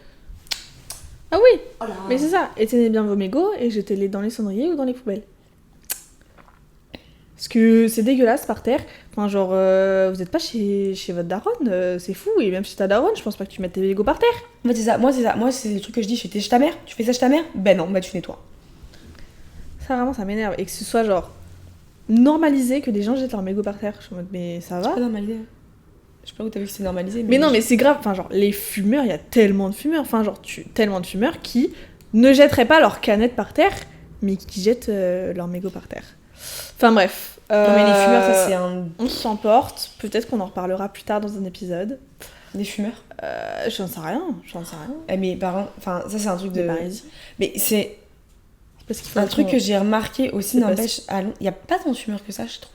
Ah oui, mais c'est ça. Éteignez bien vos mégots et jetez-les dans les cendriers ou dans les poubelles. Parce que c'est dégueulasse par terre. Enfin, genre, vous êtes pas chez votre daronne, c'est fou. Et même chez ta daronne, je pense pas que tu mettes tes mégots par terre. Moi, c'est ça. Moi, c'est le truc que je dis. Je fais chez ta mère. Tu fais ça chez ta mère? Ben non, bah tu nettoies. Ça, vraiment, ça m'énerve. Et que ce soit, genre, normalisé que les gens jettent leurs mégots par terre. Je suis en mode, mais ça va? C'est pas normalisé. Je sais pas où t'as vu que c'est normalisé. Mais non, mais c'est grave. Enfin, genre, les fumeurs, il y a tellement de fumeurs. Enfin, genre, tellement de fumeurs qui ne jetteraient pas leurs canettes par terre, mais qui jettent leurs mégots par terre. Enfin, bref. Non, mais les fumeurs, ça, c'est un... On s'emporte. Peut-être qu'on en reparlera plus tard dans un épisode. Les fumeurs J'en sais rien. Mais par contre, enfin, ça, c'est un truc de... Paris. Mais c'est... Parce qu'il faut un truc que j'ai remarqué aussi, n'empêche, à Londres, il n'y a pas tant de fumeurs que ça, je trouve.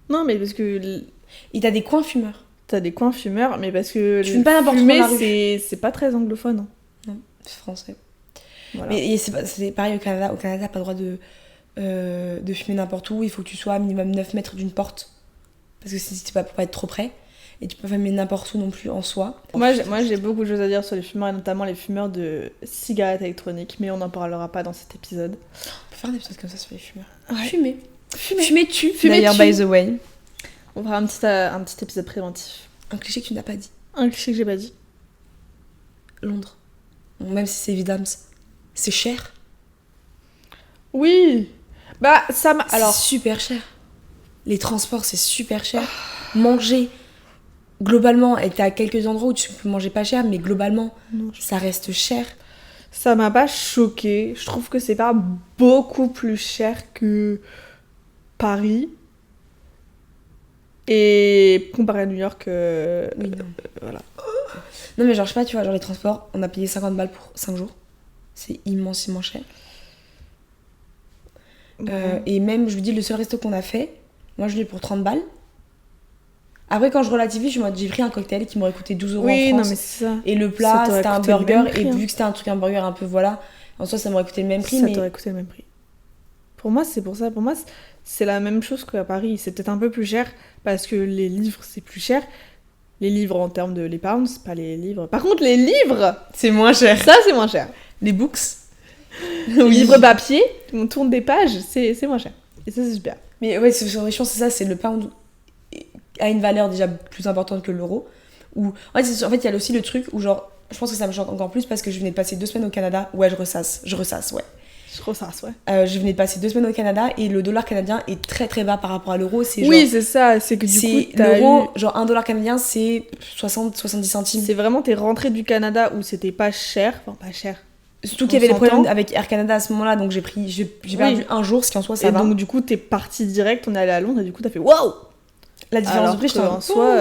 Non, mais parce que... Et t'as des coins fumeurs. T'as des coins fumeurs, mais parce que... Tu fumes pas n'importe où dans la rue. C'est pas très anglophone. Hein. Non, c'est français. Voilà. Mais c'est pareil au Canada. Au Canada, t'as pas le droit de fumer n'importe où. Il faut que tu sois à minimum 9 mètres d'une porte. Parce que c'est pas pour pas être trop près. Et tu peux pas fumer n'importe où non plus en soi. Moi, j'ai beaucoup de choses à dire sur les fumeurs, et notamment les fumeurs de cigarettes électroniques, mais on n'en parlera pas dans cet épisode. On peut faire un épisode comme ça sur les fumeurs. Ouais. Fumer tue. D'ailleurs, by the way. On fera un petit épisode préventif. Un cliché que tu n'as pas dit. Un cliché que j'ai pas dit. Londres. Même si c'est évident, c'est cher. Oui. Bah, ça m'a... Alors... C'est super cher. Les transports, c'est super cher. Manger... Globalement, et t'as quelques endroits où tu peux manger pas cher, mais globalement, ça reste cher. Ça m'a pas choquée. Je trouve que c'est pas beaucoup plus cher que Paris. Et comparé à New York, oui, non. Voilà. Non, mais genre, je sais pas, tu vois, genre les transports, on a payé 50 balles pour 5 jours. C'est immensément cher. Et même, je vous dis, le seul resto qu'on a fait, moi je l'ai pour 30 balles. Après, quand je relativise, j'ai pris un cocktail qui m'aurait coûté 12 € en France. Non, mais c'est ça. Et le plat, c'était un burger. Prix, et vu que c'était un truc, un burger un peu, voilà, en soi, ça m'aurait coûté le même prix. Ça t'aurait coûté le même prix. Pour moi, c'est pour ça. Pour moi, c'est la même chose qu'à Paris. C'est peut-être un peu plus cher parce que les livres, c'est plus cher. Les livres en termes de... Les pounds, c'est pas les livres. Par contre, les livres... C'est moins cher. Ça, c'est moins cher. Les books. Les livres papier, on tourne des pages, c'est moins cher. Et ça, c'est super. Mais ouais, je pense c'est ça, c'est le pound a une valeur déjà plus importante que l'euro. En fait, il y a aussi le truc où genre, je pense que ça me choque encore plus parce que je venais de passer 2 semaines au Canada. Ouais, je ressasse, ouais. Je venais de passer 2 semaines au Canada et le dollar canadien est très très bas par rapport à l'euro. Oui, c'est ça, c'est que du coup, l'euro, genre $1 canadien, c'est 60-70 centimes. C'est vraiment, t'es rentré du Canada où c'était pas cher, enfin pas cher. Surtout qu'il y avait des problèmes avec Air Canada à ce moment-là, donc j'ai perdu un jour, ce qui en soi ça va. Et donc du coup, t'es parti direct, on est allé à Londres et du coup, t'as fait waouh! La différence de prix, en soi,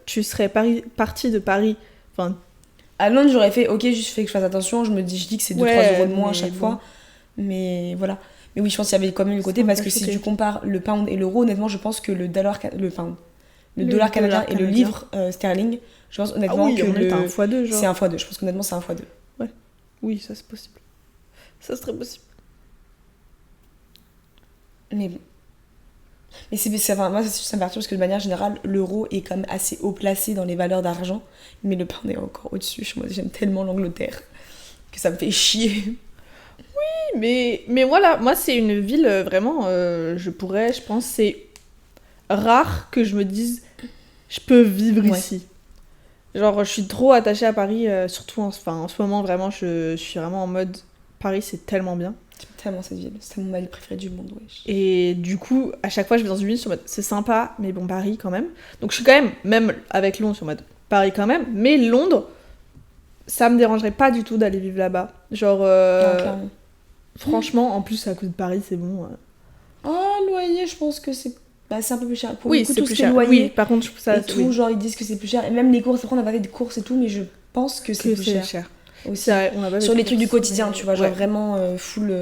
tu serais parti de Paris. Enfin, à Londres, j'aurais fait ok, juste fait que je fasse attention. Je dis que c'est 2-3 € de moins à chaque fois. Mais voilà. Mais oui, je pense qu'il y avait quand même le côté parce que si tu compares le pound et l'euro, honnêtement, je pense que le dollar canadien et le livre sterling, je pense honnêtement que c'est un x2. C'est un x2. Je pense qu'honnêtement, c'est un x2. Ouais. Oui, ça c'est possible. Ça serait possible. Mais moi, ça me perturbe parce que de manière générale, l'euro est quand même assez haut placé dans les valeurs d'argent. Mais le pound est encore au-dessus. J'aime tellement l'Angleterre que ça me fait chier. Oui, mais voilà, moi, c'est une ville vraiment, je pense, c'est rare que je me dise je peux vivre ici. Genre, je suis trop attachée à Paris, surtout en ce moment, vraiment, je suis vraiment en mode Paris, c'est tellement bien. J'aime tellement cette ville, c'est ma ville préférée du monde, wesh. Et du coup, à chaque fois, je vais dans une ville sur mode c'est sympa, mais bon, Paris quand même. Donc, je suis quand même avec Londres, sur mode Paris quand même, mais Londres, ça me dérangerait pas du tout d'aller vivre là-bas. Genre, franchement, en plus, à côté de Paris, c'est bon. Loyer, je pense que c'est un peu plus cher. Pour oui, c'est plus cher. Loyer, oui, par contre, je trouve ça. Et tout, genre, ils disent que c'est plus cher. Et même les courses, après, on a parlé de courses et tout, mais je pense que c'est plus cher. Aussi. Vrai, sur les trucs du quotidien, tu vois, genre vraiment full.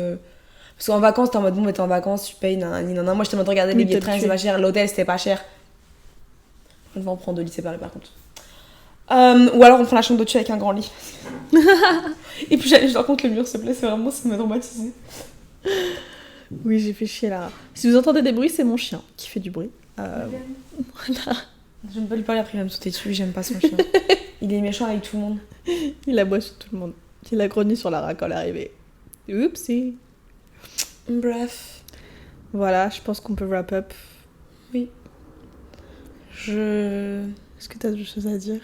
Parce qu'en vacances, t'es en mode bon, mais t'es en vacances, tu payes. Moi, j'étais en mode regarder les billets de train, c'est pas cher. L'hôtel, c'était pas cher. On va en prendre 2 lits séparés par contre. Ou alors on prend la chambre d'au-dessus avec un grand lit. Et puis j'allais, je raconte le mur, s'il te plaît, c'est vraiment, ça m'a traumatisée. Oui, j'ai fait chier là. Si vous entendez des bruits, c'est mon chien qui fait du bruit. Voilà. J'aime pas lui parler après, il va me sauter dessus, j'aime pas son chien. Il est méchant avec tout le monde. Il aboie sur tout le monde. Il a grogné sur Lara quand elle est arrivée. Oupsie. Bref. Voilà, je pense qu'on peut wrap up. Oui. Est-ce que t'as d'autres choses à dire?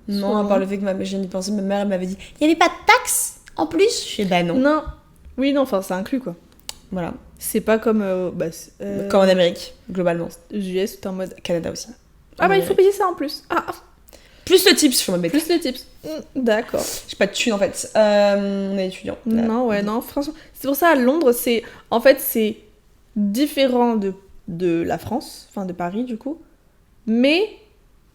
Non, à part le fait que j'ai d'y penser, ma mère m'avait dit il y avait pas de taxes en plus. Je sais bah non. Non. Oui, non, enfin, c'est inclus quoi. Voilà. C'est pas comme. Comme en Amérique, globalement. Aux US, c'est en mode. Canada aussi. Il faut payer ça en plus. Plus le tips, je m'embête. Plus le tips. D'accord. J'ai pas de thune en fait. On est étudiant. Non, franchement. C'est pour ça, à Londres, c'est différent de la France, enfin de Paris du coup. Mais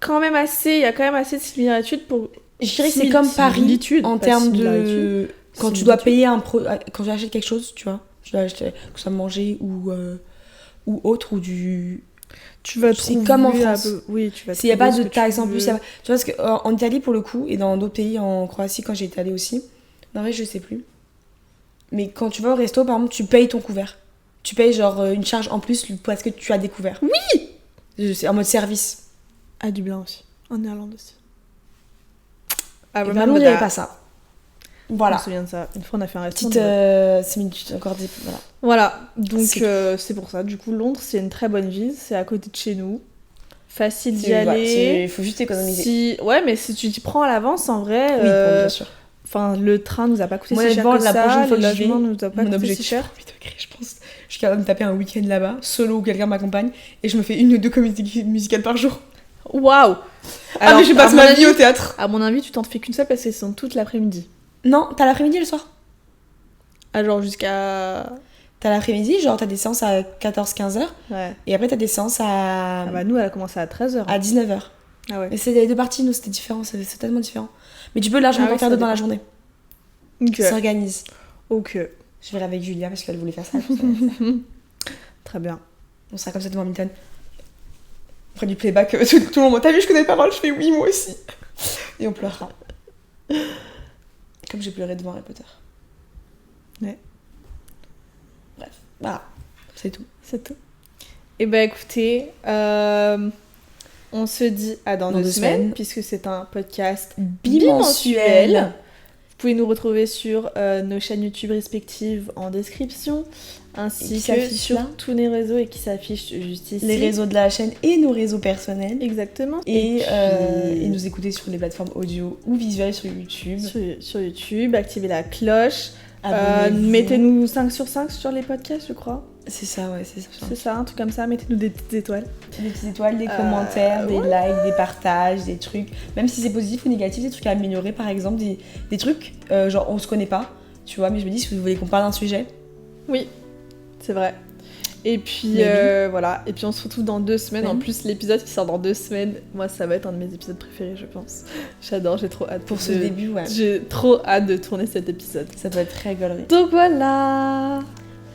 quand même il y a quand même assez de similitudes pour. Je dirais que c'est comme Paris en termes de. Quand tu dois payer quand tu achètes quelque chose, tu vois. Tu dois acheter, que ce soit manger ou autre, ou du. Tu vas trouver. C'est comme en France. Oui, tu vas. S'il n'y a pas de taxes en plus, tu vois, parce qu'en Italie, pour le coup, et dans d'autres pays, en Croatie, quand j'étais allée aussi, en vrai, je sais plus. Mais quand tu vas au resto, par exemple, tu payes ton couvert. Tu payes genre une charge en plus parce que tu as découvert. Oui! C'est en mode service. À Dublin aussi. En Irlande aussi. À Londres, il n'y avait pas ça. Voilà. Je me souviens de ça. Une fois, on a fait un resto. Similitude encore des. Voilà. Donc, c'est pour ça. Du coup, Londres, c'est une très bonne ville. C'est à côté de chez nous. Facile d'y aller. Il faut juste économiser. Ouais, mais si tu t'y prends à l'avance, en vrai. Oui, bien sûr. Enfin, le train nous a pas coûté si cher que ça. Le logement nous a pas coûté si cher. Je pense. Je suis capable de me taper un week-end là-bas, solo, ou quelqu'un m'accompagne, et je me fais 1 ou 2 comédies musicales par jour. Waouh! Alors, mais je passe ma vie au théâtre. À mon avis, tu t'en fais qu'une seule parce qu'elles sont toute l'après-midi. Non, t'as l'après-midi et le soir. Genre jusqu'à. T'as l'après-midi, genre t'as des séances à 14-15h. Ouais. Et après t'as des séances à. Nous, elle a commencé à 13h. À 19h. Ah ouais. Et c'est les 2 parties, nous c'était différent, c'est tellement différent. Mais tu peux largement faire 2 dans la journée. Ok. Ça s'organise. Ok. Je verrai avec Julia parce qu'elle voulait faire ça. Très bien. On sera comme ça devant Milton. On fera du playback, tout le monde. T'as vu, je connais les paroles, je fais oui, moi aussi. Et on pleurera. Comme j'ai pleuré devant Harry Potter. Ouais. Bref, voilà. C'est tout. Et écoutez, on se dit à dans 2 semaines, puisque c'est un podcast bimensuel. Vous pouvez nous retrouver sur nos chaînes YouTube respectives en description, ainsi que sur tous les réseaux et qui s'affichent juste ici. Les réseaux de la chaîne et nos réseaux personnels. Exactement. Et nous écouter sur les plateformes audio ou visuelles sur YouTube. Sur YouTube, activez la cloche. Mettez-nous 5 sur 5 sur les podcasts, je crois. C'est ça, ouais, c'est ça. C'est ça, un truc comme ça. Mettez-nous des petites étoiles. Des petites étoiles, des commentaires, des likes, des partages, des trucs. Même si c'est positif ou négatif, des trucs à améliorer, par exemple. Des trucs, genre on se connaît pas, tu vois. Mais je me dis, si vous voulez qu'on parle d'un sujet. Oui, c'est vrai. Et puis voilà. Et puis on se retrouve dans 2 semaines. En plus, l'épisode qui sort dans 2 semaines, moi, ça va être un de mes épisodes préférés, je pense. J'adore, j'ai trop hâte. Pour ce début, ouais. J'ai trop hâte de tourner cet épisode. Ça peut être très gaulerie. Donc voilà.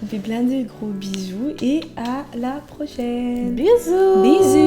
On fait plein de gros bisous et à la prochaine. Bisous. Bisous.